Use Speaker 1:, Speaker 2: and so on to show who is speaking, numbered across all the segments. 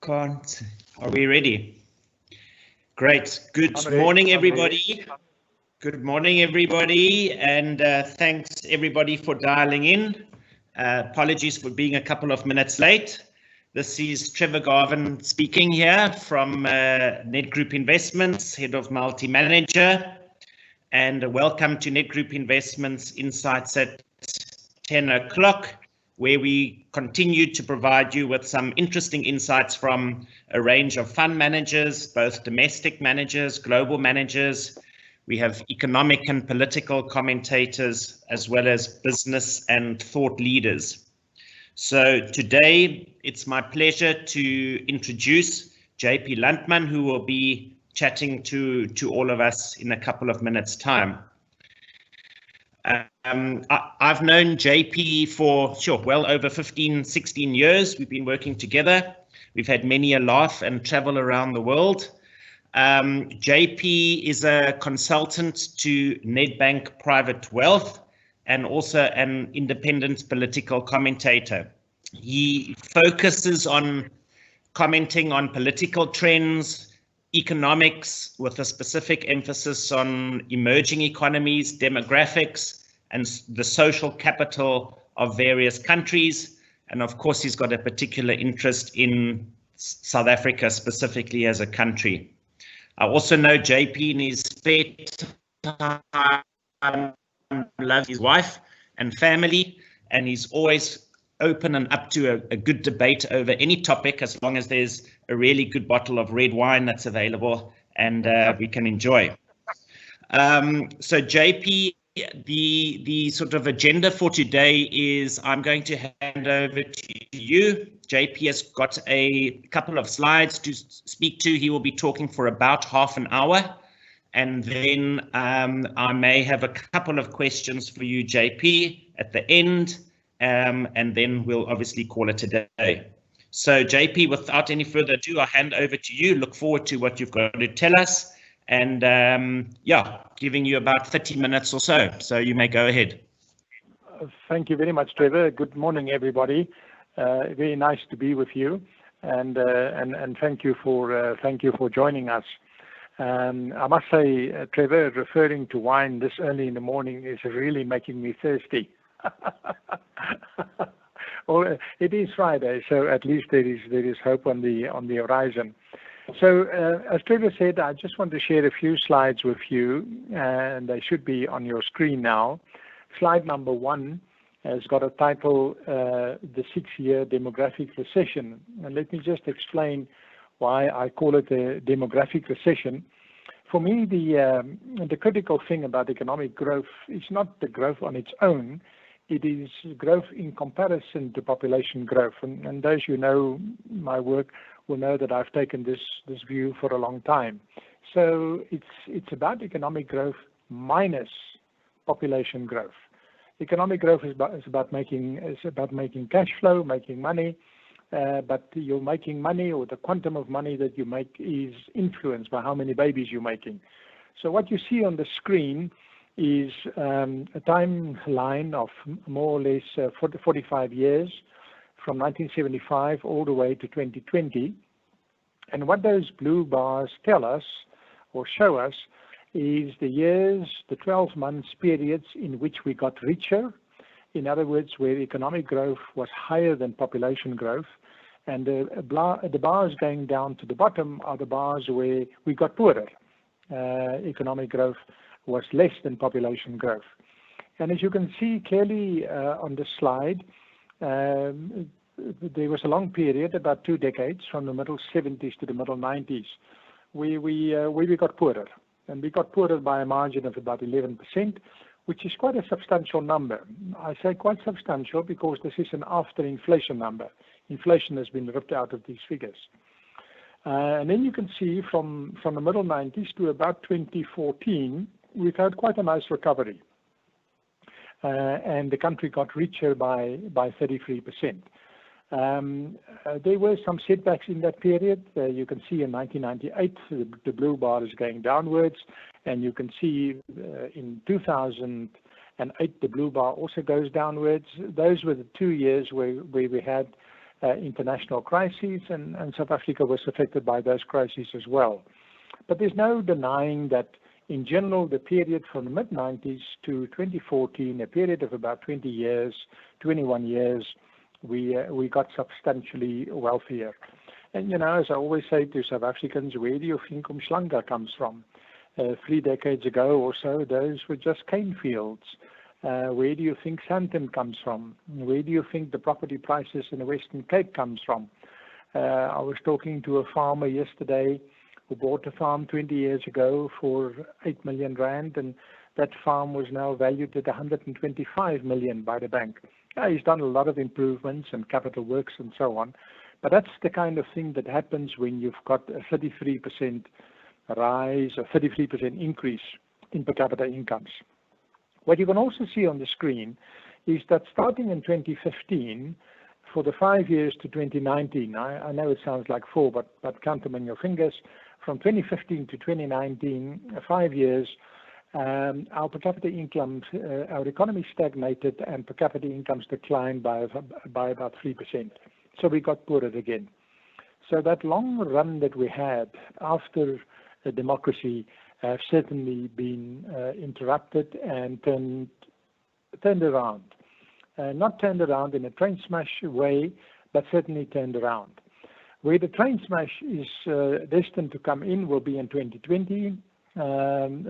Speaker 1: Can't. Are we ready? Great. Good
Speaker 2: I'm ready.
Speaker 1: morning, everybody. Good morning, everybody, and thanks everybody for dialing in. Apologies for being a couple of minutes late. This is Trevor Garvin speaking here from Nedgroup Investments, Head of Multi-Manager, and welcome to Nedgroup Investments Insights at 10 o'clock, where we continue to provide you with some interesting insights from a range of fund managers, both domestic managers, global managers. We have economic and political commentators, as well as business and thought leaders. So today, it's my pleasure to introduce JP Landman, who will be chatting to all of us in a couple of minutes' time. I've known JP for well over 15, 16 years. We've been working together. We've had many a laugh and travel around the world. JP is a consultant to Nedbank Private Wealth and also an independent political commentator. He focuses on commenting on political trends, economics, with a specific emphasis on emerging economies, demographics, and the social capital of various countries. And of course, he's got a particular interest in South Africa specifically as a country. I also know JP in his spare time loves his wife and family, and he's always open and up to a good debate over any topic, as long as there's a really good bottle of red wine that's available and we can enjoy. So JP, the sort of agenda for today is I'm going to hand over to you. JP has got a couple of slides to speak to. He will be talking for about half an hour. And then I may have a couple of questions for you, JP, at the end. And then we'll obviously call it a day. So JP, without any further ado, I'll hand over to you. Look forward to what you've got to tell us. And yeah, giving you about 30 minutes or so. So you may go ahead.
Speaker 2: Thank you very much, Trevor. Good morning, everybody. Very nice to be with you. And thank you for joining us. I must say, Trevor, referring to wine this early in the morning is really making me thirsty. Well, it is Friday, so at least there is hope on the horizon. So, as Trevor said, I just want to share a few slides with you, and they should be on your screen now. Slide number 1 has got a title, "The 6-Year Demographic Recession," and let me just explain why I call it a demographic recession. For me, the critical thing about economic growth is not the growth on its own. It is growth in comparison to population growth. And those who know my work will know that I've taken this view for a long time. So it's about economic growth minus population growth. Economic growth is about making cash flow, making money, but you're making money, or the quantum of money that you make is influenced by how many babies you're making. So what you see on the screen is a timeline of more or less 45 years, from 1975 all the way to 2020. And what those blue bars tell us or show us is the years, the 12 months periods in which we got richer. In other words, where economic growth was higher than population growth. And the bars going down to the bottom are the bars where we got poorer. Economic growth was less than population growth. And as you can see clearly on the slide, there was a long period, about 2 decades, from the middle 70s to the middle 90s, where we got poorer. And we got poorer by a margin of about 11%, which is quite a substantial number. I say quite substantial because this is an after-inflation number. Inflation has been ripped out of these figures. And then you can see from the middle 90s to about 2014, we've had quite a nice recovery. And the country got richer by 33%. There were some setbacks in that period. You can see in 1998, the blue bar is going downwards. And you can see in 2008, the blue bar also goes downwards. Those were the 2 years where we had international crises, and South Africa was affected by those crises as well. But there's no denying that in general, the period from the mid-90s to 2014, a period of about 20 years, 21 years, we got substantially wealthier. And, as I always say to South Africans, where do you think Umhlanga comes from? 3 decades ago or so, those were just cane fields. Where do you think Sandton comes from? Where do you think the property prices in the Western Cape comes from? I was talking to a farmer yesterday who bought a farm 20 years ago for 8 million rand, and that farm was now valued at 125 million by the bank. He's done a lot of improvements and capital works and so on, but that's the kind of thing that happens when you've got a 33% rise or 33% increase in per capita incomes. What you can also see on the screen is that starting in 2015, for the 5 years to 2019, I know it sounds like 4, but count them on your fingers. From 2015 to 2019, 5 years, our per capita incomes, our economy stagnated and per capita incomes declined by about 3%. So we got poorer again. So that long run that we had after the democracy have certainly been interrupted and turned around. Not turned around in a train smash way, but certainly turned around. Where the train smash is destined to come in will be in 2020.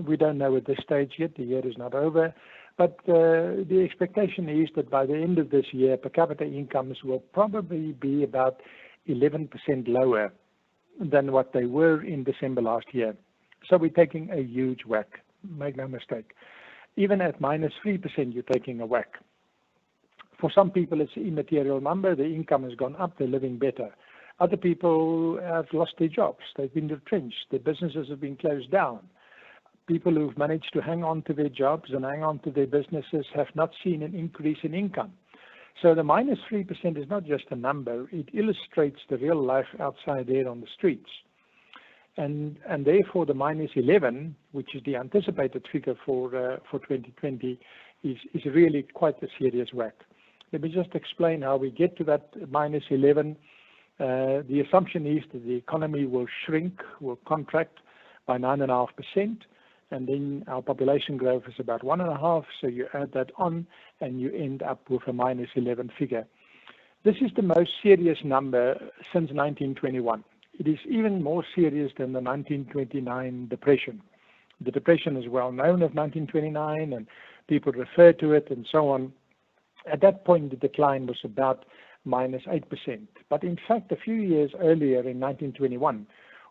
Speaker 2: We don't know at this stage yet. The year is not over. But the expectation is that by the end of this year, per capita incomes will probably be about 11% lower than what they were in December last year. So we're taking a huge whack. Make no mistake. Even at minus 3%, you're taking a whack. For some people, it's an immaterial number. The income has gone up. They're living better. Other people have lost their jobs. They've been retrenched. Their businesses have been closed down. People who've managed to hang on to their jobs and hang on to their businesses have not seen an increase in income. So the minus 3% is not just a number. It illustrates the real life outside there on the streets. And therefore, the minus 11, which is the anticipated figure for 2020, is really quite a serious whack. Let me just explain how we get to that minus 11. The assumption is that the economy will shrink, will contract by 9.5%, and then our population growth is about 1.5%, so you add that on, and you end up with a minus 11 figure. This is the most serious number since 1921. It is even more serious than the 1929 depression. The depression is well known of 1929, and people refer to it and so on. At that point, the decline was about minus 8%. But in fact, a few years earlier in 1921,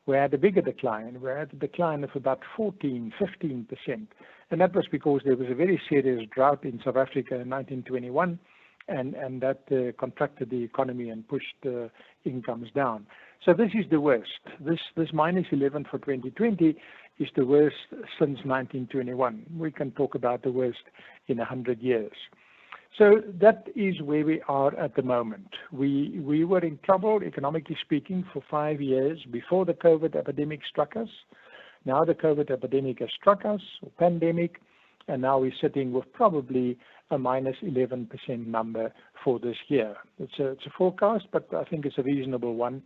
Speaker 2: we had a bigger decline. We had a decline of about 14, 15%. And that was because there was a very serious drought in South Africa in 1921, and that contracted the economy and pushed incomes down. So this is the worst. This minus 11 for 2020 is the worst since 1921. We can talk about the worst in 100 years. So that is where we are at the moment. We were in trouble, economically speaking, for 5 years before the COVID epidemic struck us. Now the COVID epidemic has struck us, or pandemic, and now we're sitting with probably a minus 11% number for this year. It's a forecast, but I think it's a reasonable one.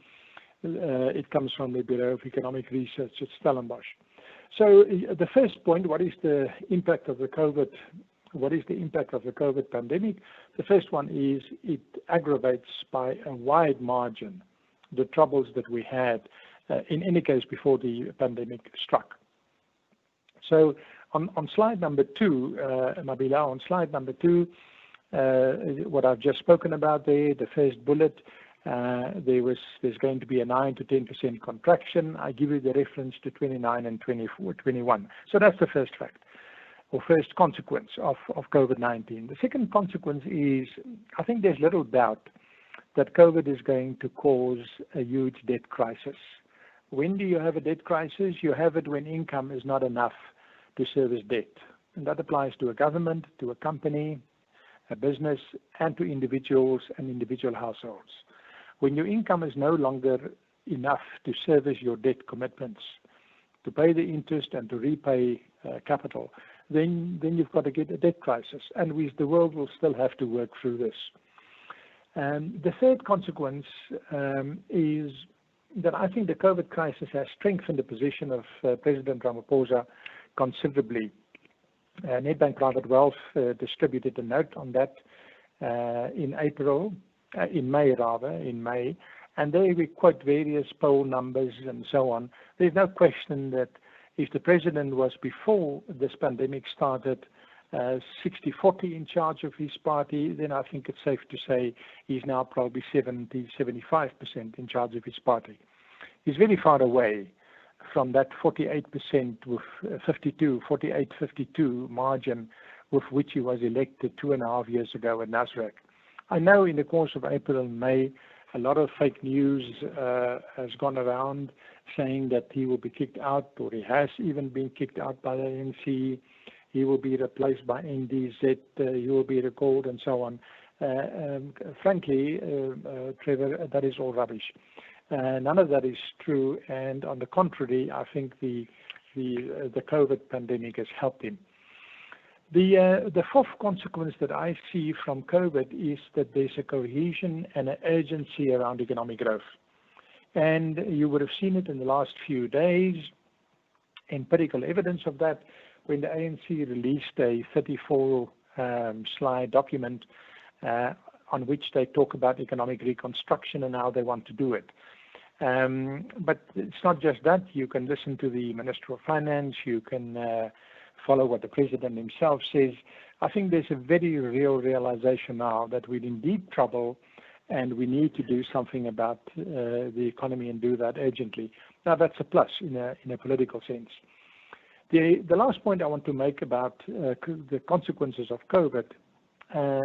Speaker 2: It comes from the Bureau of Economic Research at Stellenbosch. So the first point, what is the impact of the COVID pandemic? The first one is it aggravates by a wide margin the troubles that we had in any case before the pandemic struck. So on slide number 2, Nabila, on slide number 2, what I've just spoken about there, the first bullet, there's going to be a 9 to 10% contraction. I give you the reference to 29 and 21. So that's the first fact, or first consequence of COVID-19. The second consequence is, I think there's little doubt that COVID is going to cause a huge debt crisis. When do you have a debt crisis? You have it when income is not enough to service debt. And that applies to a government, to a company, a business, and to individuals and individual households. When your income is no longer enough to service your debt commitments, to pay the interest and to repay capital, then you've got to get a debt crisis. And the world will still have to work through this. The third consequence is that I think the COVID crisis has strengthened the position of President Ramaphosa considerably. Nedbank Private Wealth distributed a note on that in May, and there we quote various poll numbers and so on. There's no question that if the president was before this pandemic started 60-40 in charge of his party, then I think it's safe to say he's now probably 70-75% in charge of his party. He's very far away from that 48% with 48-52 margin with which he was elected 2.5 years ago at Nasrec. I know in the course of April and May, a lot of fake news has gone around saying that he will be kicked out, or he has even been kicked out by the ANC. He will be replaced by NDZ, he will be recalled, and so on. Frankly, Trevor, that is all rubbish. None of that is true, and on the contrary, I think the COVID pandemic has helped him. The fourth consequence that I see from COVID is that there's a cohesion and an urgency around economic growth. And you would have seen it in the last few days, empirical evidence of that, when the ANC released a 34-slide document on which they talk about economic reconstruction and how they want to do it. But it's not just that. You can listen to the Minister of Finance, you can follow what the President himself says. I think there's a very real realization now that we're in deep trouble and we need to do something about the economy and do that urgently. Now that's a plus in a political sense. The last point I want to make about the consequences of COVID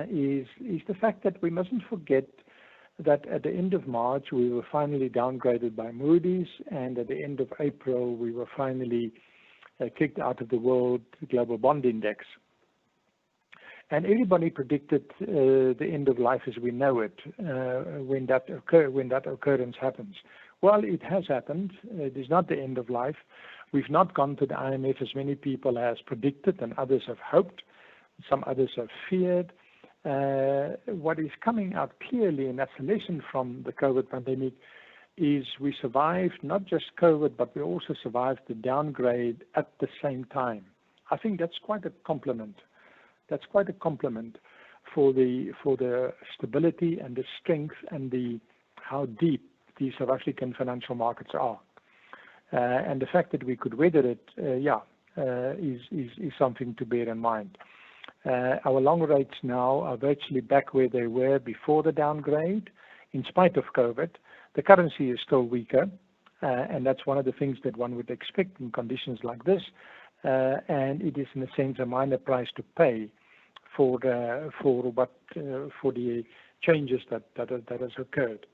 Speaker 2: is the fact that we mustn't forget that at the end of March we were finally downgraded by Moody's, and at the end of April we were finally kicked out of the World Global Bond Index. And everybody predicted the end of life as we know it when that occurrence happens. Well, it has happened. It is not the end of life. We've not gone to the IMF as many people has predicted and others have hoped. Some others have feared. What is coming out clearly, and that's a lesson from the COVID pandemic, is we survived not just COVID, but we also survived the downgrade at the same time. I think that's quite a compliment. That's quite a compliment for the stability and the strength and how deep the South African financial markets are. And the fact that we could weather it, is something to bear in mind. Our long rates now are virtually back where they were before the downgrade, in spite of COVID. The currency is still weaker, and that's one of the things that one would expect in conditions like this. And it is, in a sense, a minor price to pay for the changes that has occurred.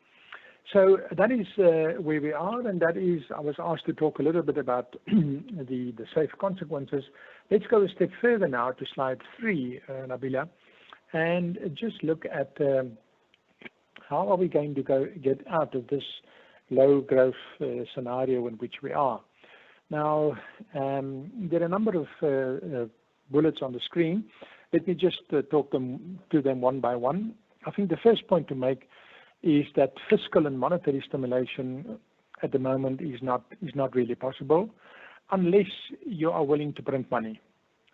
Speaker 2: So that is where we are, and that is, I was asked to talk a little bit about the safe consequences. Let's go a step further now to slide 3, Nabila, and just look at how are we going to get out of this low growth scenario in which we are. Now, there are a number of bullets on the screen. Let me just talk to them one by one. I think the first point to make is that fiscal and monetary stimulation at the moment is not really possible unless you are willing to print money.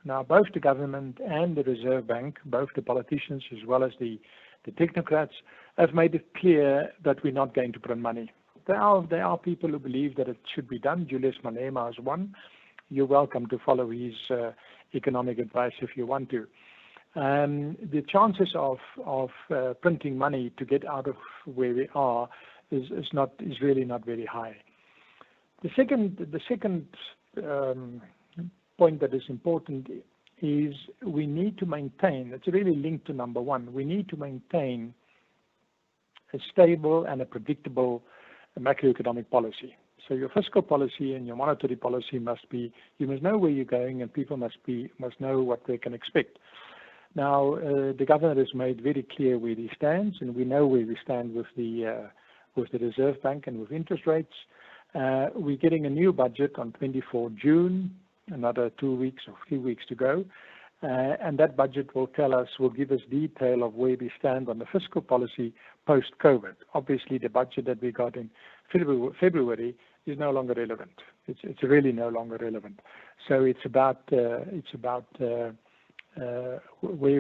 Speaker 2: Now, both the government and the Reserve Bank, both the politicians as well as the technocrats, have made it clear that we're not going to print money. There are people who believe that it should be done. Julius Malema is one. You're welcome to follow his economic advice if you want to. The chances of printing money to get out of where we are is really not very high. The second point that is important is we need to maintain. It's really linked to number one. We need to maintain a stable and a predictable macroeconomic policy. So your fiscal policy and your monetary policy must be. You must know where you're going, and people must know what they can expect. Now, the governor has made very clear where he stands, and we know where we stand with the Reserve Bank and with interest rates. We're getting a new budget on 24 June, another 2 weeks or 3 weeks to go. And that budget will give us detail of where we stand on the fiscal policy post-COVID. Obviously, the budget that we got in February is no longer relevant. It's really no longer relevant. So it's about where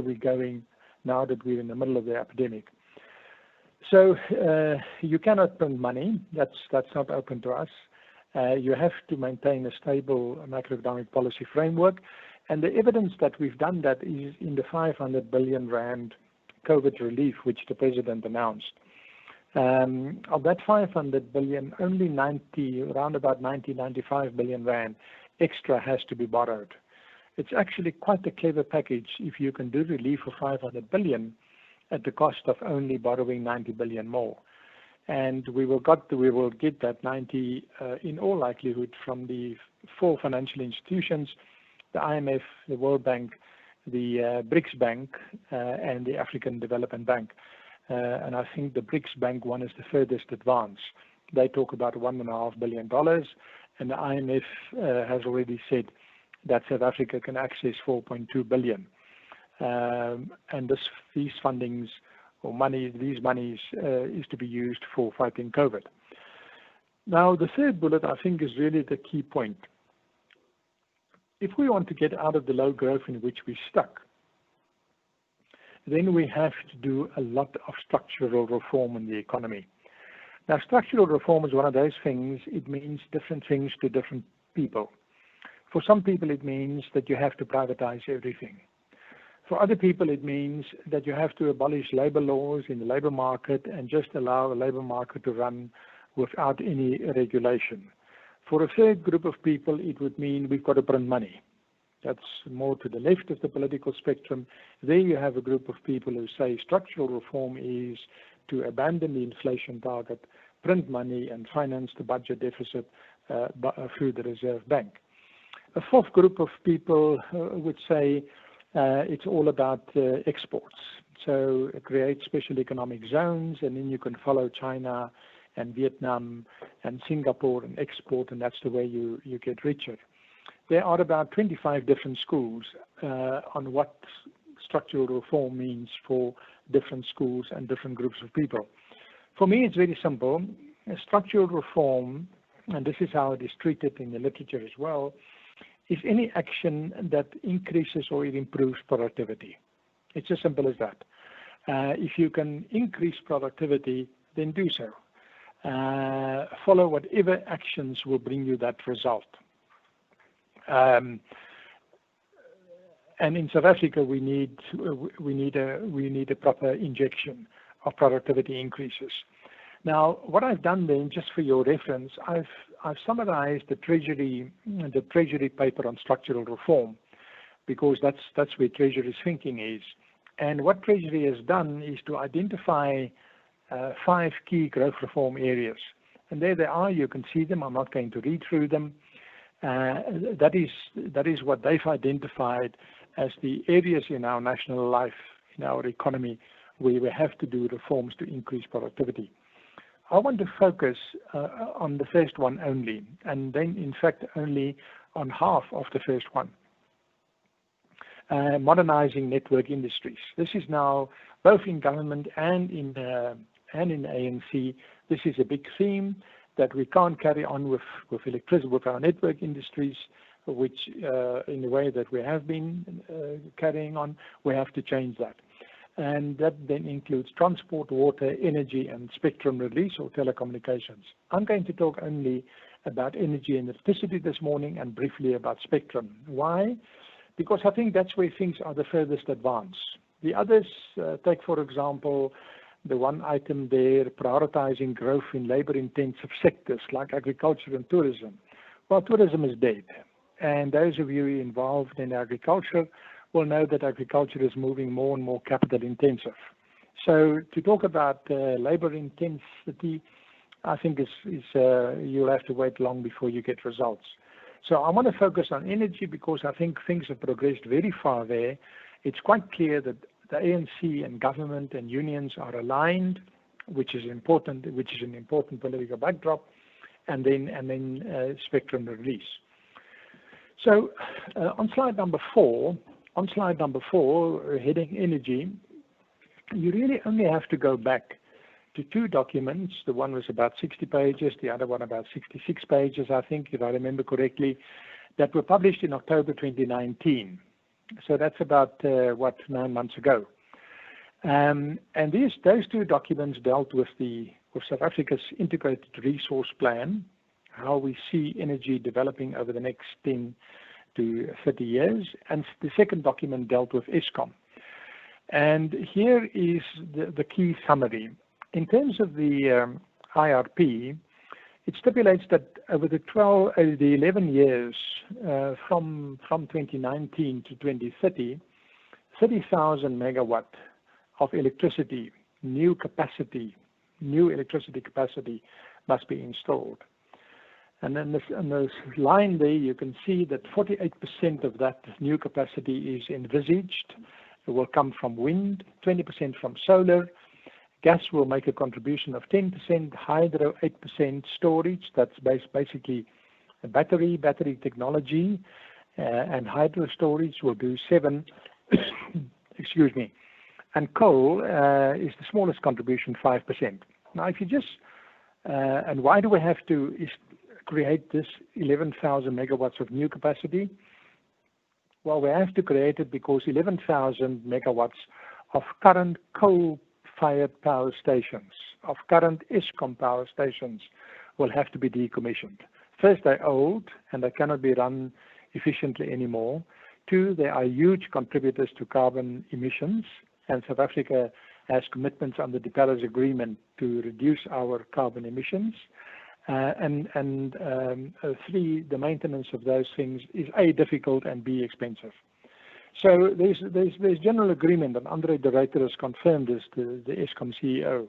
Speaker 2: we're going now that we're in the middle of the epidemic. So you cannot print money. That's not open to us. You have to maintain a stable macroeconomic policy framework. And the evidence that we've done that is in the 500 billion rand COVID relief, which the president announced. Of that 500 billion, only around about 95 billion rand extra has to be borrowed. It's actually quite a clever package if you can do relief of 500 billion at the cost of only borrowing 90 billion more. And we will get that 90 in all likelihood from the 4 financial institutions: the IMF, the World Bank, the BRICS Bank, and the African Development Bank. And I think the BRICS Bank one is the furthest advanced. They talk about $1.5 billion, and the IMF has already said that South Africa can access 4.2 billion. And these fundings or these monies is to be used for fighting COVID. Now, the third bullet I think is really the key point. If we want to get out of the low growth in which we're stuck, then we have to do a lot of structural reform in the economy. Now, structural reform is one of those things, it means different things to different people. For some people, it means that you have to privatize everything. For other people, it means that you have to abolish labor laws in the labor market and just allow the labor market to run without any regulation. For a third group of people, it would mean we've got to print money. That's more to the left of the political spectrum. There you have a group of people who say structural reform is to abandon the inflation target, print money, and finance the budget deficit through the Reserve Bank. A fourth group of people would say it's all about exports. So create special economic zones, and then you can follow China and Vietnam and Singapore and export, and that's the way you get richer. There are about 25 different schools on what structural reform means for different schools and different groups of people. For me, it's very simple. Structural reform, and this is how it is treated in the literature as well, is any action that increases or it improves productivity. It's as simple as that. If you can increase productivity, then do so. Follow whatever actions will bring you that result. And in South Africa, we need a proper injection of productivity increases. Now, what I've done then, just for your reference, I've summarized the Treasury paper on structural reform, because that's where Treasury's thinking is. And what Treasury has done is to identify 5 key growth reform areas. And there they are. You can see them. I'm not going to read through them. That is what they've identified as the areas in our national life, in our economy, where we have to do reforms to increase productivity. I want to focus on the first one only, and then in fact only on half of the first one. Modernizing network industries. This is now both in government and in ANC. This is a big theme that we can't carry on with electricity, with our network industries, which in the way that we have been carrying on. We have to change that. And that then includes transport, water, energy, and spectrum release or telecommunications. I'm going to talk only about energy and electricity this morning and briefly about spectrum. Why? Because I think that's where things are the furthest advanced. The others, take for example, the one item there, prioritizing growth in labor-intensive sectors like agriculture and tourism. Well, tourism is dead. And those of you involved in agriculture will know that agriculture is moving more and more capital intensive. So to talk about labor intensity, I think you'll have to wait long before you get results. So I want to focus on energy because I think things have progressed very far there. It's quite clear that the ANC and government and unions are aligned, which is important, which is an important political backdrop, and then spectrum release. So on slide number 4, On slide number 4, heading energy, you really only have to go back to 2 documents. The one was about 60 pages, the other one about 66 pages, I think, if I remember correctly, that were published in October 2019. So that's about, 9 months ago. And those 2 documents dealt with South Africa's integrated resource plan, how we see energy developing over the next 10 to 30 years, and the second document dealt with Eskom. And here is the key summary. In terms of the IRP, it stipulates that over the 11 years from 2019 to 2030, 30,000 megawatt of electricity, new electricity capacity must be installed. And then on this line there, you can see that 48% of that new capacity is envisaged. It will come from wind, 20% from solar. Gas will make a contribution of 10%, hydro 8%, storage, that's basically a battery technology, and hydro storage will do 7%, excuse me. And coal is the smallest contribution, 5%. Now, if you just, and why do we have to create this 11,000 megawatts of new capacity? Well, we have to create it because 11,000 megawatts of current coal-fired power stations, of current Eskom power stations, will have to be decommissioned. First, they're old and they cannot be run efficiently anymore. 2, they are huge contributors to carbon emissions, and South Africa has commitments under the Paris Agreement to reduce our carbon emissions. 3, the maintenance of those things is A, difficult, and B, expensive. So there's general agreement, and Andre de Ruyter has confirmed this, the Eskom CEO,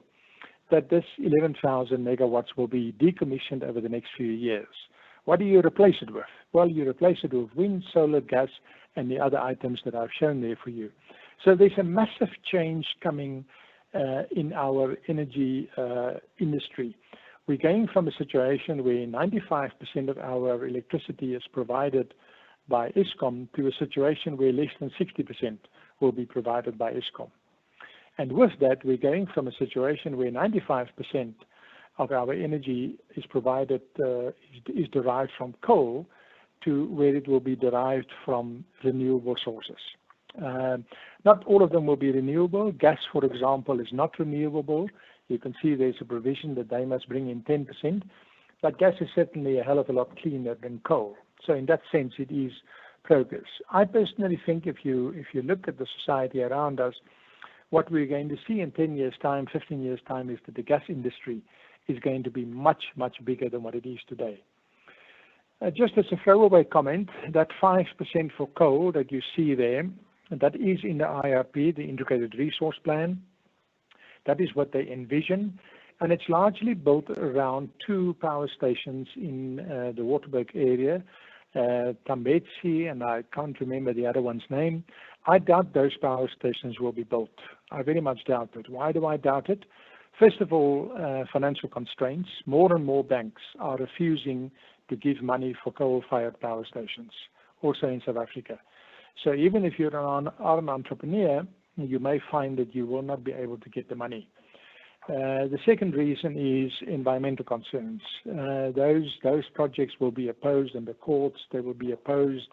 Speaker 2: that this 11,000 megawatts will be decommissioned over the next few years. What do you replace it with? Well, you replace it with wind, solar, gas, and the other items that I've shown there for you. So there's a massive change coming in our energy industry. We're going from a situation where 95% of our electricity is provided by Eskom to a situation where less than 60% will be provided by Eskom. And with that, we're going from a situation where 95% of our energy is provided, is derived from coal, to where it will be derived from renewable sources. Not all of them will be renewable. Gas, for example, is not renewable. You can see there's a provision that they must bring in 10%, but gas is certainly a hell of a lot cleaner than coal. So in that sense, it is progress. I personally think if you look at the society around us, what we're going to see in 10 years' time, 15 years' time, is that the gas industry is going to be much, much bigger than what it is today. Just as a throwaway comment, that 5% for coal that you see there, that is in the IRP, the Integrated Resource Plan. That is what they envision, and it's largely built around 2 power stations in the Waterberg area, Tambetsi, and I can't remember the other one's name. I doubt those power stations will be built. I very much doubt it. Why do I doubt it? First of all, financial constraints. More and more banks are refusing to give money for coal-fired power stations, also in South Africa. So even if you're an entrepreneur, you may find that you will not be able to get the money. The second reason is environmental concerns. Those projects will be opposed in the courts. They will be opposed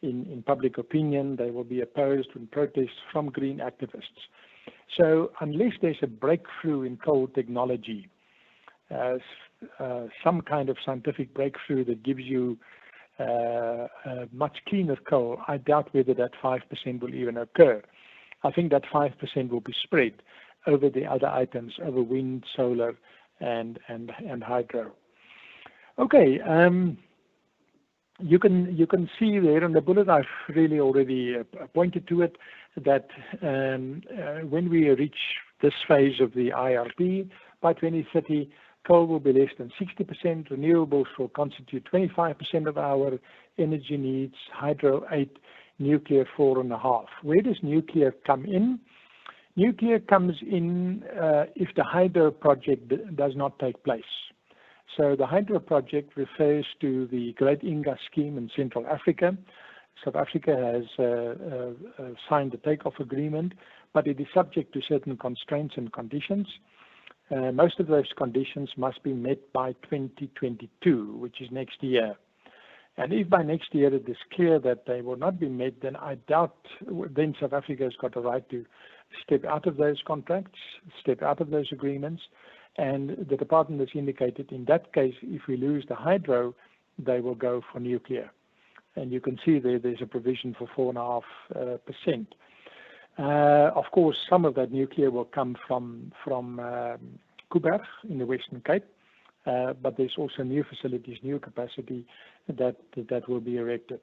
Speaker 2: in public opinion. They will be opposed in protests from green activists. So unless there's a breakthrough in coal technology, some kind of scientific breakthrough that gives you much cleaner coal, I doubt whether that 5% will even occur. I think that 5% will be spread over the other items, over wind, solar, and hydro. Okay, you can see there in the bullet, I've really already pointed to it, that when we reach this phase of the IRP, by 2030, coal will be less than 60%, renewables will constitute 25% of our energy needs, hydro 8%, nuclear 4.5%. Where does nuclear come in? Nuclear comes in if the hydro project does not take place. So the hydro project refers to the Great Inga scheme in Central Africa. South Africa has signed the takeoff agreement, but it is subject to certain constraints and conditions. Most of those conditions must be met by 2022, which is next year. And if by next year it is clear that they will not be met, then I doubt then South Africa has got a right to step out of those contracts, step out of those agreements. And the department has indicated in that case, if we lose the hydro, they will go for nuclear. And you can see there's a provision for 4.5%. Of course, some of that nuclear will come from Kuiberg in the Western Cape, but there's also new facilities, new capacity that will be erected.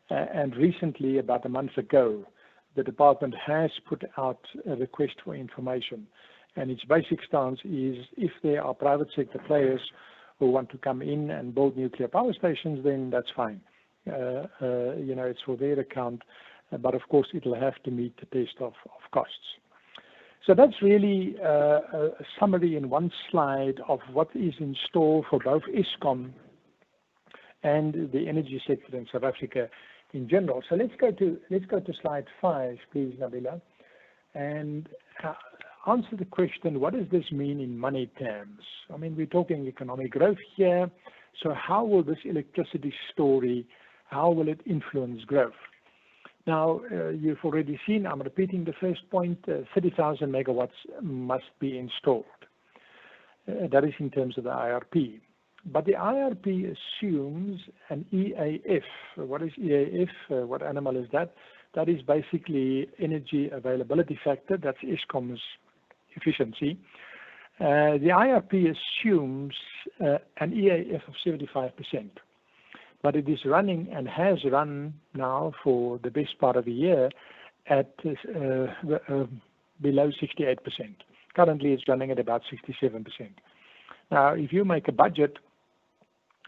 Speaker 2: And recently, about a month ago, the department has put out a request for information. And its basic stance is if there are private sector players who want to come in and build nuclear power stations, then that's fine. It's for their account, but of course it'll have to meet the test of costs. So that's really a summary in one slide of what is in store for both Eskom and the energy sector in South Africa in general. So let's go to slide 5, please, Nabila, and answer the question: what does this mean in money terms? I mean, we're talking economic growth here. So how will this electricity story, how will it influence growth? Now, you've already seen, I'm repeating the first point, 30,000 megawatts must be installed. That is in terms of the IRP. But the IRP assumes an EAF. What is EAF? What animal is that? That is basically energy availability factor. That's Eskom's efficiency. The IRP assumes an EAF of 75%. But it is running and has run now for the best part of the year at below 68%. Currently, it's running at about 67%. Now, if you make a budget,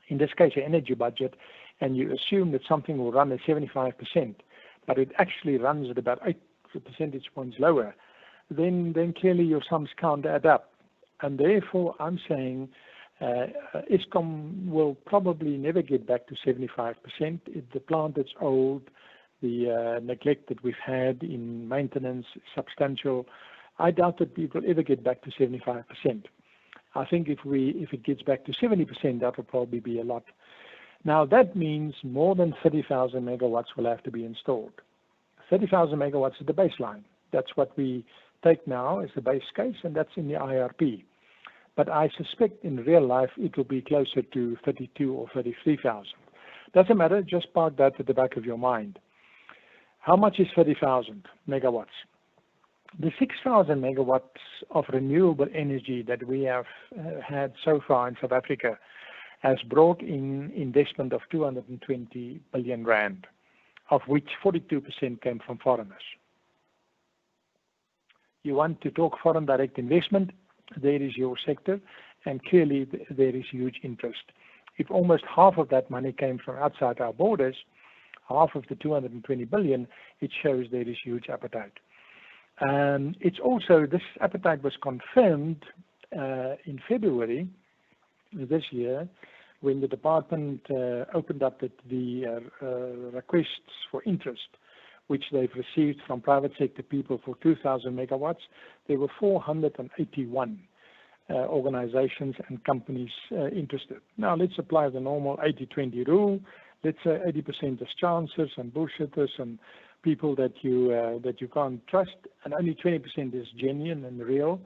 Speaker 2: in this case, an energy budget, and you assume that something will run at 75%, but it actually runs at about 8 percentage points lower, then clearly your sums can't add up. And therefore, I'm saying Eskom will probably never get back to 75%. The plant that's old, the neglect that we've had in maintenance, substantial. I doubt that we will ever get back to 75%. I think if it gets back to 70%, that will probably be a lot. Now that means more than 30,000 megawatts will have to be installed. 30,000 megawatts is the baseline. That's what we take now as the base case, and that's in the IRP. But I suspect in real life it will be closer to 32 or 33,000. Doesn't matter, just park that at the back of your mind. How much is 30,000 megawatts? The 6,000 megawatts of renewable energy that we have had so far in South Africa has brought in investment of 220 billion rand, of which 42% came from foreigners. You want to talk foreign direct investment? There is your sector, and clearly there is huge interest. If almost half of that money came from outside our borders, half of the 220 billion, it shows there is huge appetite. It's also, this appetite was confirmed in February this year when the department opened up the requests for interest, which they've received from private sector people for 2,000 megawatts. There were 481 organizations and companies interested. Now let's apply the normal 80-20 rule. Let's say 80% is chancers and bullshitters and people that you can't trust, and only 20% is genuine and real.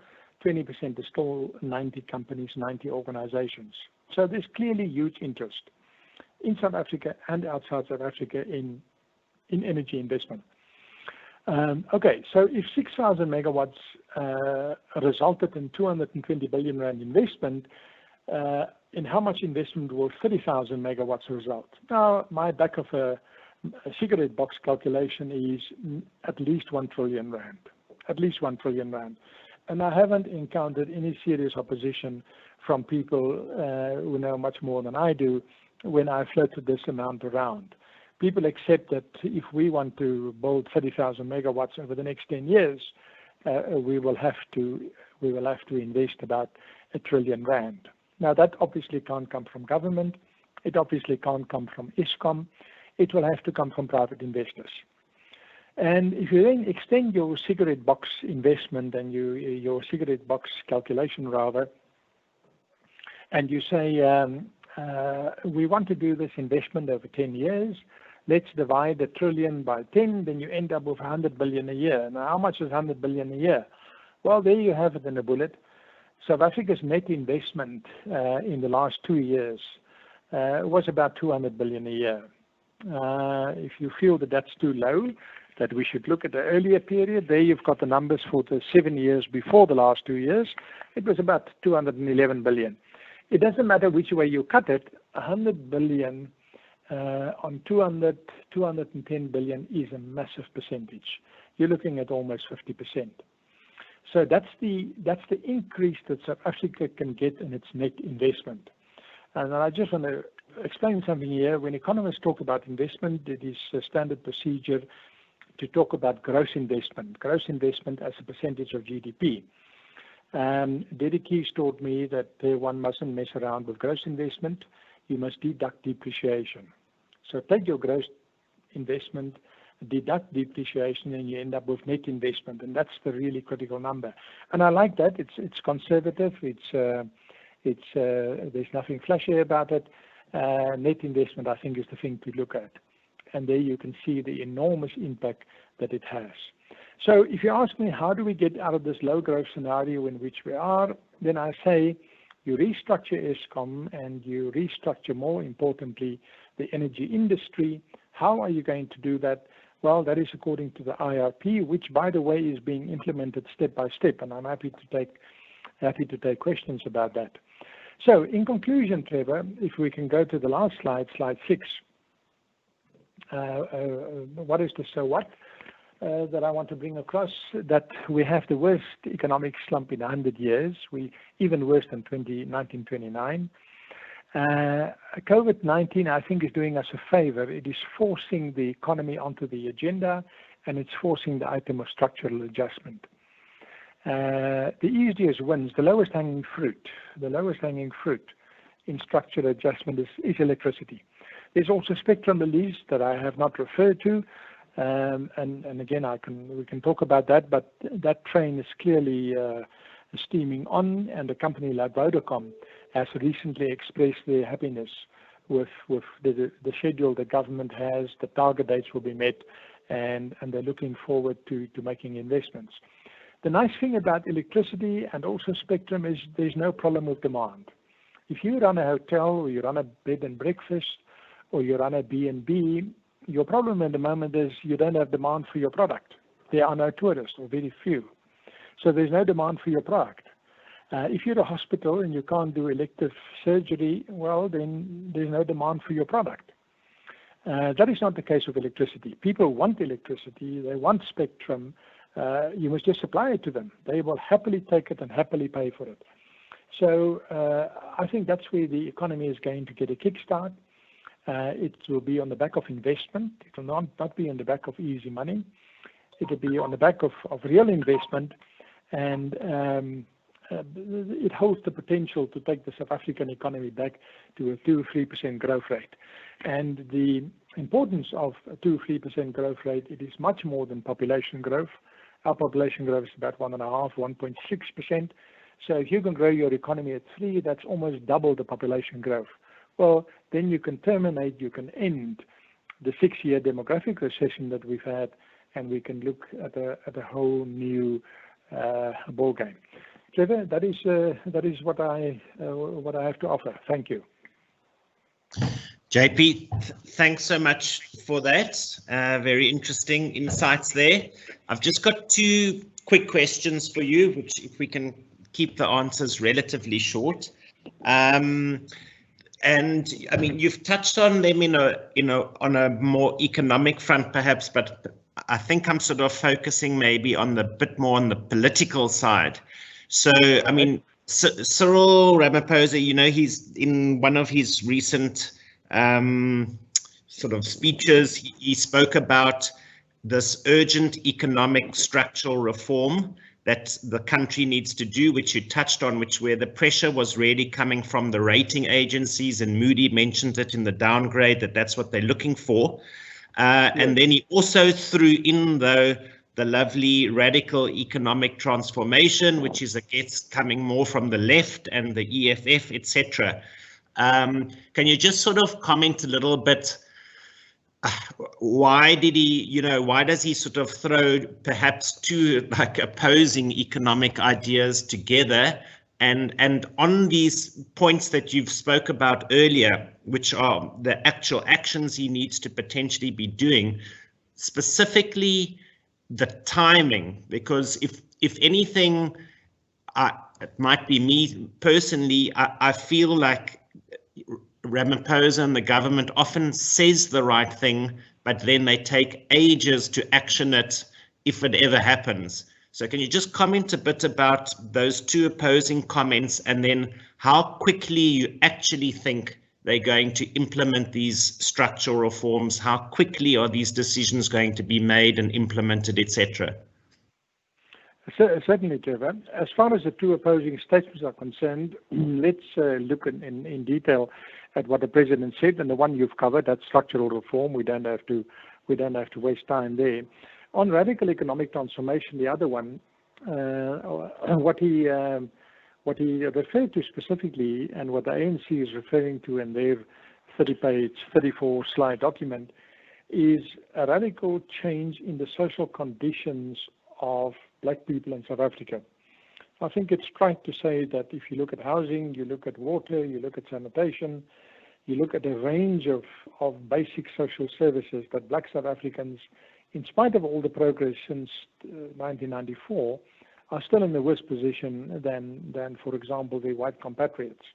Speaker 2: 20% is still 90 companies, 90 organizations. So there's clearly huge interest in South Africa and outside South Africa in energy investment. Okay, so if 6,000 megawatts resulted in 220 billion rand investment, in how much investment will 30,000 megawatts result? Now, my back of a cigarette box calculation is at least 1 trillion rand. At least 1 trillion rand. And I haven't encountered any serious opposition from people who know much more than I do when I floated this amount around. People accept that if we want to build 30,000 megawatts over the next 10 years, we will have to invest about 1 trillion rand. Now that obviously can't come from government. It obviously can't come from Eskom. it will have to come from private investors. And if you then extend your cigarette box investment and your cigarette box calculation rather, and you say, we want to do this investment over 10 years, let's divide $1 trillion by 10, then you end up with 100 billion a year. Now, how much is 100 billion a year? Well, there you have it in a bullet. South Africa's net investment in the last 2 years was about 200 billion a year. If you feel that that's too low, that we should look at the earlier period, there you've got the numbers for the 7 years before the last 2 years. It was about 211 billion. It doesn't matter which way you cut it, 100 billion on 210 billion is a massive percentage. You're looking at almost 50%. So that's the increase that South Africa can get in its net investment. And I just want to explain something here. When economists talk about investment, it is a standard procedure to talk about gross investment as a percentage of GDP. Deddy Keys taught me that one mustn't mess around with gross investment. You must deduct depreciation. So take your gross investment, deduct depreciation, and you end up with net investment, and that's the really critical number. And I like that. It's conservative. There's nothing flashy about it. Net investment, I think, is the thing to look at. And there you can see the enormous impact that it has. So if you ask me, how do we get out of this low growth scenario in which we are, then I say you restructure Eskom and you restructure, more importantly, the energy industry. How are you going to do that? Well, that is according to the IRP, which, by the way, is being implemented step by step, and I'm happy to take questions about that. So, in conclusion, Trevor, if we can go to the last slide, slide 6. What is the so what that I want to bring across? That we have the worst economic slump in 100 years. Even worse than 1929. COVID-19, I think, is doing us a favor. It is forcing the economy onto the agenda, and it's forcing the item of structural adjustment. The easiest wins, the lowest hanging fruit in structural adjustment is electricity. There's also spectrum release that I have not referred to, and again, we can talk about that, but that train is clearly steaming on, and a company like Vodacom has recently expressed their happiness with the schedule the government has. The target dates will be met, and they're looking forward to making investments. The nice thing about electricity and also spectrum is there's no problem with demand. If you run a hotel or you run a bed and breakfast or you run a B&B, your problem at the moment is you don't have demand for your product. There are no tourists, or very few. So there's no demand for your product. If you're a hospital and you can't do elective surgery, well, then there's no demand for your product. That is not the case with electricity. People want electricity. They want spectrum. You must just supply it to them. They will happily take it and happily pay for it. So I think that's where the economy is going to get a kickstart. It will be on the back of investment. It will not be on the back of easy money. It will be on the back of real investment, and it holds the potential to take the South African economy back to a 2-3% growth rate. And the importance of a 2-3% growth rate, it is much more than population growth. Our population growth is about 1.6%. So if you can grow your economy at 3, that's almost double the population growth. Well, then you can end the 6-year demographic recession that we've had, and we can look at a whole new ball game. Trevor, that is what I have to offer. Thank you.
Speaker 1: JP, thanks so much for that. Very interesting insights there. I've just got 2 quick questions for you, which if we can keep the answers relatively short. And I mean, you've touched on them on a more economic front, perhaps, but I think I'm sort of focusing maybe on the bit more on the political side. So, I mean, Cyril Ramaphosa, he's in one of his recent sort of speeches, he spoke about this urgent economic structural reform that the country needs to do, which you touched on, where the pressure was really coming from the rating agencies, and Moody mentioned it in the downgrade, that's what they're looking for. And then he also threw in, though, the lovely radical economic transformation, which is, I guess, coming more from the left, and the EFF, etc. Can you just sort of comment a little bit? Why did he, why does he sort of throw perhaps two like opposing economic ideas together? And on these points that you've spoke about earlier, which are the actual actions he needs to potentially be doing, specifically the timing, because if anything, it might be me personally, I feel like Ramaphosa and the government often says the right thing, but then they take ages to action it if it ever happens. So can you just comment a bit about those two opposing comments, and then how quickly you actually think they're going to implement these structural reforms? How quickly are these decisions going to be made and implemented, etc.?
Speaker 2: Certainly, Trevor. As far as the two opposing statements are concerned, let's look in detail at what the president said, and the one you've covered, that's structural reform. We don't have to waste time there. On radical economic transformation, the other one, what he referred to specifically, and what the ANC is referring to in their 30-page, 34-slide document, is a radical change in the social conditions of black people in South Africa. I think it's right to say that if you look at housing, you look at water, you look at sanitation, you look at a range of basic social services that black South Africans, in spite of all the progress since 1994, are still in a worse position than, for example, their white compatriots.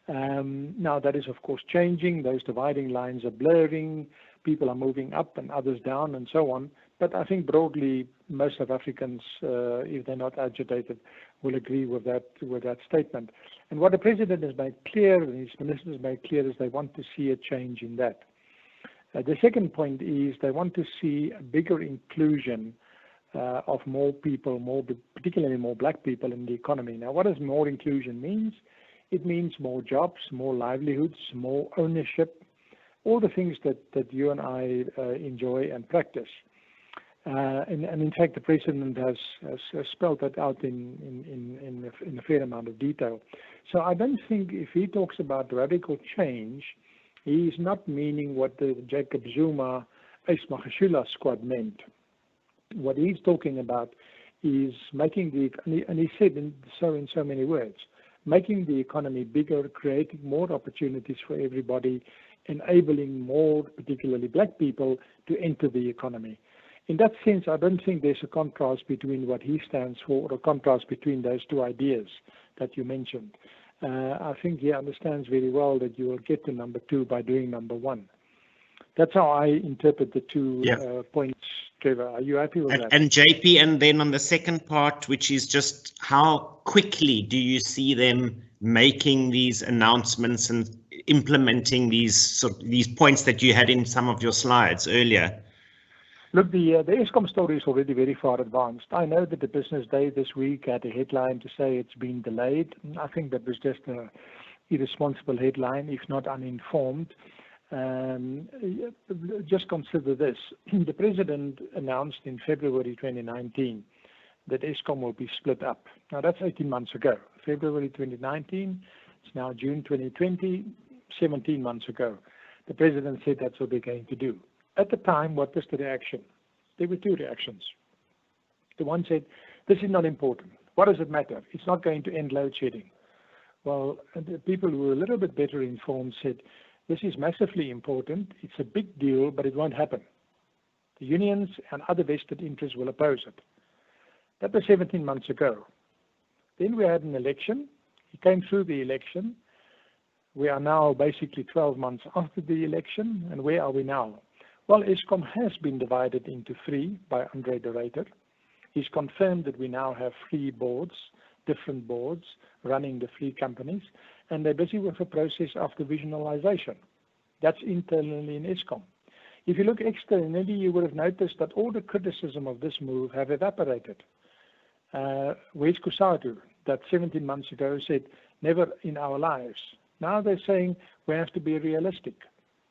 Speaker 2: Now, that is, of course, changing. Those dividing lines are blurring. People are moving up and others down and so on. But I think broadly, most South Africans, if they're not agitated, will agree with that statement. And what the president has made clear, and his ministers have made clear, is they want to see a change in that. The second point is they want to see a bigger inclusion of more people, particularly more black people in the economy. Now, what does more inclusion mean? It means more jobs, more livelihoods, more ownership, all the things that you and I enjoy and practice. And in fact, the president has spelled that out in a fair amount of detail. So I don't think if he talks about radical change, he is not meaning what the Jacob Zuma, Ace Magashula squad meant. What he's talking about is making and he said in so many words, making the economy bigger, creating more opportunities for everybody, enabling more, particularly black people, to enter the economy. In that sense, I don't think there's a contrast between what he stands for, or a contrast between those two ideas that you mentioned. I think he understands very well that you will get to number two by doing number one. That's how I interpret the two points, Trevor. Are you happy with that?
Speaker 1: And JP, and then on the second part, which is just how quickly do you see them making these announcements and implementing these points that you had in some of your slides earlier?
Speaker 2: Look, the Eskom story is already very far advanced. I know that the Business Day this week had a headline to say it's been delayed. I think that was just an irresponsible headline, if not uninformed. Just consider this. The president announced in February 2019 that Eskom will be split up. Now, that's 18 months ago. February 2019, it's now June 2020, 17 months ago. The president said that's what they're going to do. At the time, what was the reaction? There were two reactions. The one said, this is not important. What does it matter? It's not going to end load shedding. Well, the people who were a little bit better informed said, this is massively important. It's a big deal, but it won't happen. The unions and other vested interests will oppose it. That was 17 months ago. Then we had an election. He came through the election. We are now basically 12 months after the election. And where are we now? Well, Eskom has been divided into three by Andre de Ruyter. He's confirmed that we now have three boards, different boards, running the three companies, and they're busy with a process of divisionalization. That's internally in Eskom. If you look externally, you would have noticed that all the criticism of this move have evaporated. Where's Cusatu that 17 months ago said, never in our lives? Now they're saying we have to be realistic.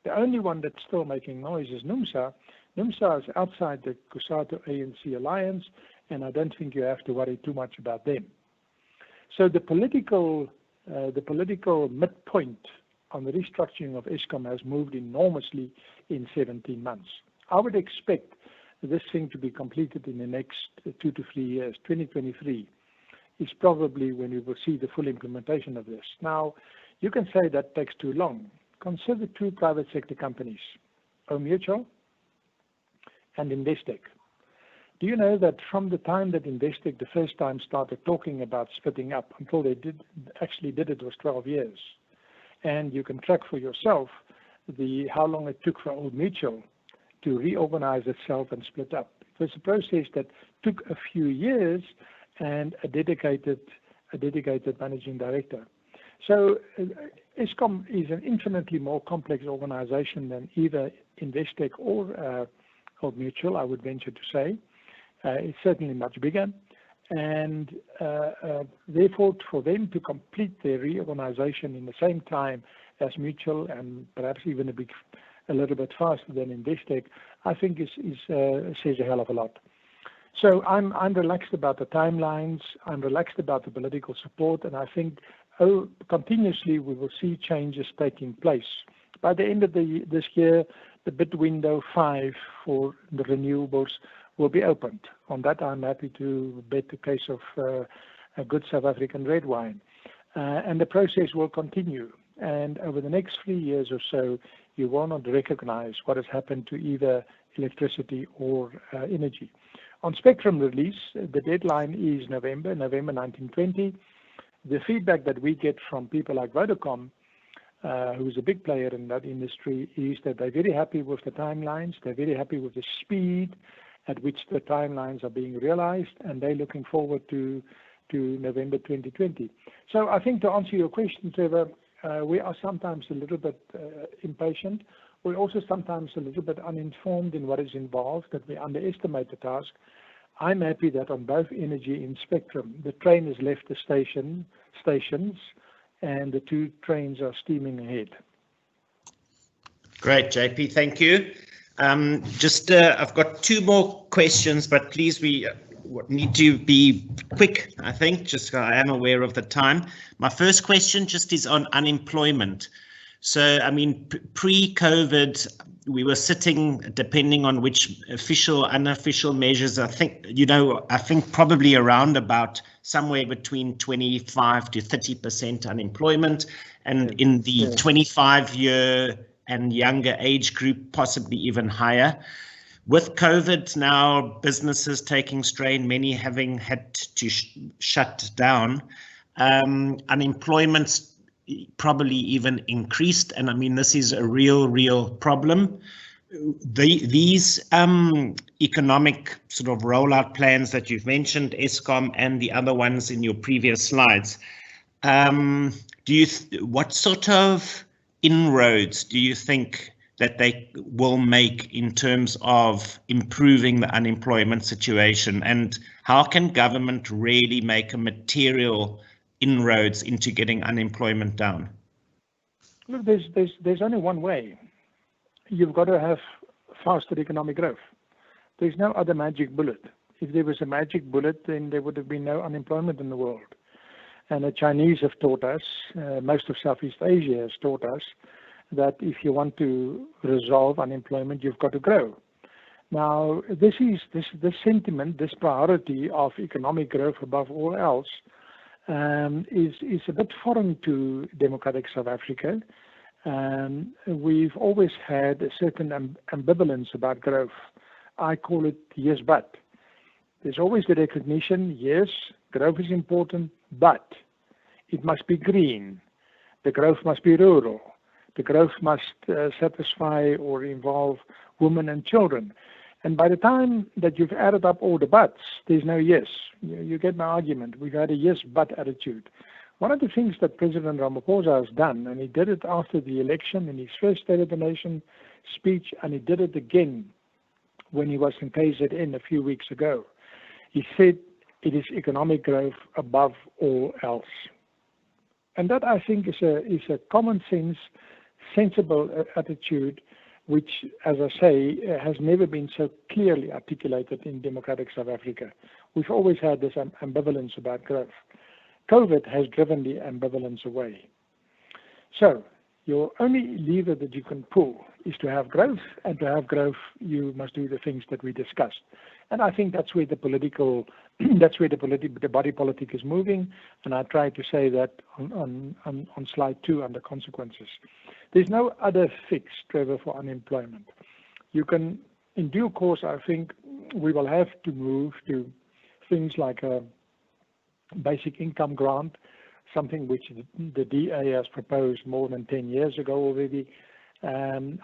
Speaker 2: The only one that's still making noise is NUMSA. NUMSA is outside the Cusatu ANC alliance, and I don't think you have to worry too much about them. So the political midpoint on the restructuring of Eskom has moved enormously in 17 months. I would expect this thing to be completed in the next 2 to 3 years. 2023 is probably when we will see the full implementation of this. Now, you can say that takes too long. Consider 2 private sector companies, Old Mutual and Investec. Do you know that from the time that Investec the first time started talking about splitting up until they actually did it was 12 years? And you can track for yourself how long it took for Old Mutual to reorganize itself and split up. It was a process that took a few years and a dedicated managing director. So Eskom is an infinitely more complex organization than either Investec or Old Mutual, I would venture to say. It's certainly much bigger, and therefore for them to complete their reorganization in the same time as Mutual and perhaps even a little bit faster than Investec, I think says a hell of a lot. So I'm relaxed about the timelines, I'm relaxed about the political support, and I think continuously we will see changes taking place. By the end of this year, the bid window 5 for the renewables will be opened. On that, I'm happy to bet the case of a good South African red wine. And the process will continue. And over the next 3 years or so, you will not recognize what has happened to either electricity or energy. On spectrum release, the deadline is November 1920. The feedback that we get from people like Vodacom, who's a big player in that industry, is that they're very happy with the timelines, they're very happy with the speed at which the timelines are being realized, and they're looking forward to November 2020. So I think to answer your question, Trevor, we are sometimes a little bit impatient. We're also sometimes a little bit uninformed in what is involved, that we underestimate the task. I'm happy that on both energy and spectrum, the train has left the stations and the 2 trains are steaming ahead.
Speaker 1: Great, JP, thank you. I've got 2 more questions, but please, we need to be quick, I think, I am aware of the time. My first question just is on unemployment. So, I mean, pre-COVID, we were sitting, depending on which official, unofficial measures, I think probably around about somewhere between 25 to 30% unemployment. And in the 25-year and younger age group, possibly even higher. With COVID now, businesses taking strain, many having had to shut down, unemployment's probably even increased. And I mean, this is a real problem. These economic sort of rollout plans that you've mentioned, Eskom and the other ones in your previous slides, what sort of inroads do you think that they will make in terms of improving the unemployment situation, and how can government really make a material inroads into getting unemployment down?
Speaker 2: Look, there's only one way. You've got to have faster economic growth. There's no other magic bullet. If there was a magic bullet, then there would have been no unemployment in the world. And the Chinese have taught us, most of Southeast Asia has taught us, that if you want to resolve unemployment, you've got to grow. Now, this sentiment, this priority of economic growth above all else, is a bit foreign to democratic South Africa. We've always had a certain ambivalence about growth. I call it yes, but. There's always the recognition, yes, growth is important, but it must be green. The growth must be rural. The growth must satisfy or involve women and children. And by the time that you've added up all the buts, there's no yes. You get my argument. We've had a yes, but attitude. One of the things that President Ramaphosa has done, and he did it after the election in his first State of the Nation speech, and he did it again when he was in KZN a few weeks ago. He said, It is economic growth above all else. And that, I think, is a common sense, sensible attitude, which, as I say, has never been so clearly articulated in democratic South Africa. We've always had this ambivalence about growth. COVID has driven the ambivalence away. So your only lever that you can pull is to have growth, and to have growth, you must do the things that we discussed. And I think that's where the political, the body politic is moving. And I tried to say that on slide 2 under consequences. There's no other fix, Trevor, for unemployment. You can, in due course, I think we will have to move to things like a basic income grant, something which the DA has proposed more than 10 years ago already.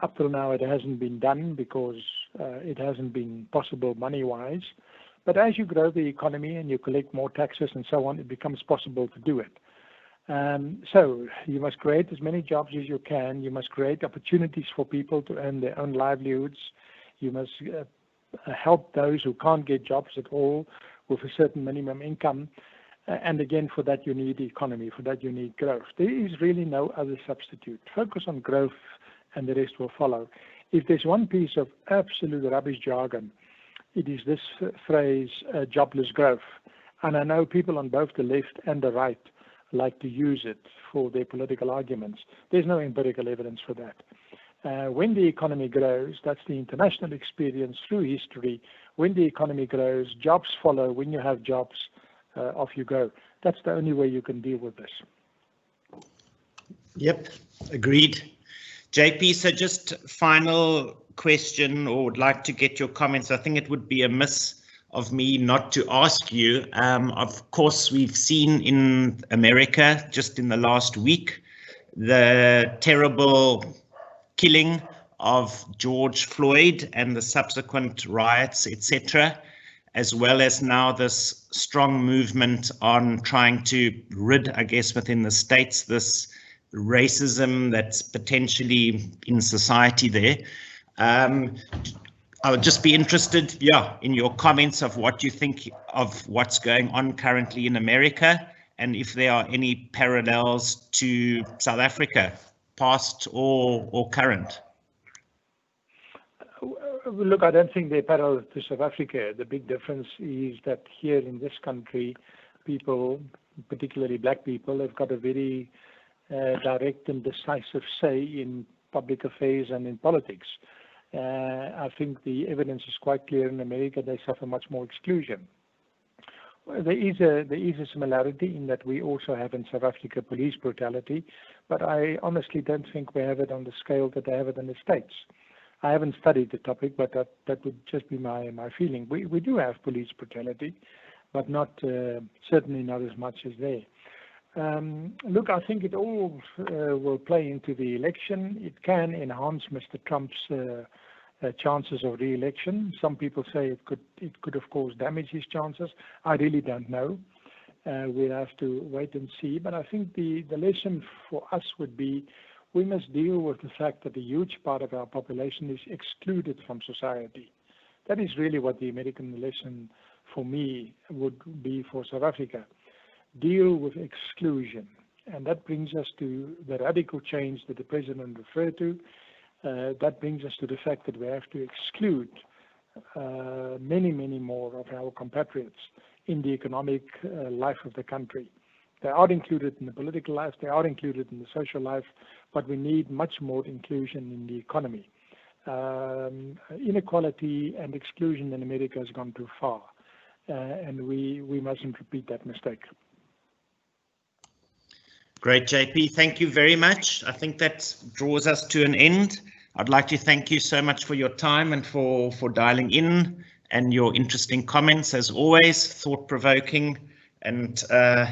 Speaker 2: Up till now, it hasn't been done because it hasn't been possible money-wise. But as you grow the economy and you collect more taxes and so on, it becomes possible to do it. So you must create as many jobs as you can. You must create opportunities for people to earn their own livelihoods. You must help those who can't get jobs at all with a certain minimum income. And again, for that you need economy, for that you need growth. There is really no other substitute. Focus on growth and the rest will follow. If there's one piece of absolute rubbish jargon, it is this phrase, jobless growth. And I know people on both the left and the right like to use it for their political arguments. There's no empirical evidence for that. When the economy grows, that's the international experience through history. When the economy grows, jobs follow. When you have jobs, off you go. That's the only way you can deal with this.
Speaker 1: Yep, agreed. JP, so just final question, or would like to get your comments. I think it would be amiss of me not to ask you. Of course, we've seen in America just in the last week the terrible killing of George Floyd and the subsequent riots, etc., as well as now this strong movement on trying to rid, I guess, within the states, this racism that's potentially in society there. I would just be interested, in your comments of what you think of what's going on currently in America, and if there are any parallels to South Africa, past or current.
Speaker 2: Look, I don't think they're parallel to South Africa. The big difference is that here in this country, people, particularly black people, have got a very direct and decisive say in public affairs and in politics. I think the evidence is quite clear in America. They suffer much more exclusion. There is a similarity in that we also have in South Africa police brutality, but I honestly don't think we have it on the scale that they have it in the States. I haven't studied the topic, but that would just be my feeling. We do have police brutality, but not certainly not as much as they. Look, I think it all will play into the election. It can enhance Mr. Trump's chances of re-election. Some people say it could of course damage his chances. I really don't know. We'll have to wait and see. But I think the lesson for us would be we must deal with the fact that a huge part of our population is excluded from society. That is really what the American lesson for me would be for South Africa. Deal with exclusion. And that brings us to the radical change that the President referred to. That brings us to the fact that we have to exclude many, many more of our compatriots in the economic life of the country. They are included in the political life, they are included in the social life, but we need much more inclusion in the economy. Inequality and exclusion in America has gone too far, and we mustn't repeat that mistake.
Speaker 1: Great, JP. Thank you very much. I think that draws us to an end. I'd like to thank you so much for your time and for dialing in and your interesting comments, as always, thought-provoking. And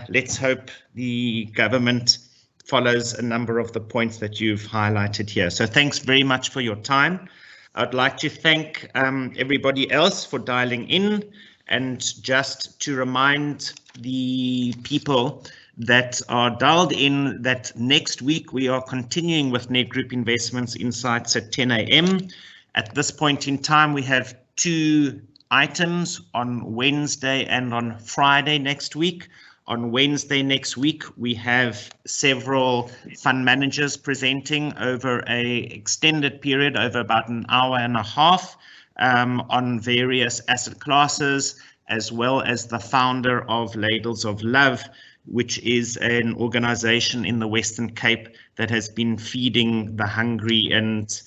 Speaker 1: let's hope the government follows a number of the points that you've highlighted here. So thanks very much for your time. I'd like to thank everybody else for dialing in, and just to remind the people that are dialed in that next week we are continuing with Nedgroup Investments Insights at 10 a.m. At this point in time, we have 2 items on Wednesday and on Friday next week. On Wednesday next week, we have several fund managers presenting over a extended period, over about an hour and a half, on various asset classes, as well as the founder of Ladles of Love, which is an organization in the Western Cape that has been feeding the hungry and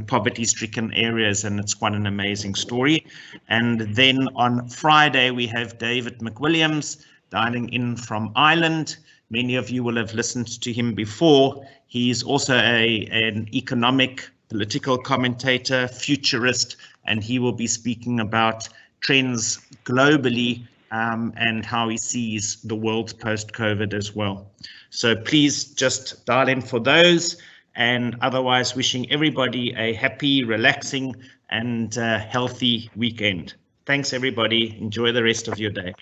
Speaker 1: poverty-stricken areas, and it's quite an amazing story. And then on Friday, we have David McWilliams dialing in from Ireland. Many of you will have listened to him before. He's also an economic, political commentator, futurist, and he will be speaking about trends globally and how he sees the world post-COVID as well. So please just dial in for those, and otherwise wishing everybody a happy, relaxing, and healthy weekend. Thanks, everybody. Enjoy the rest of your day.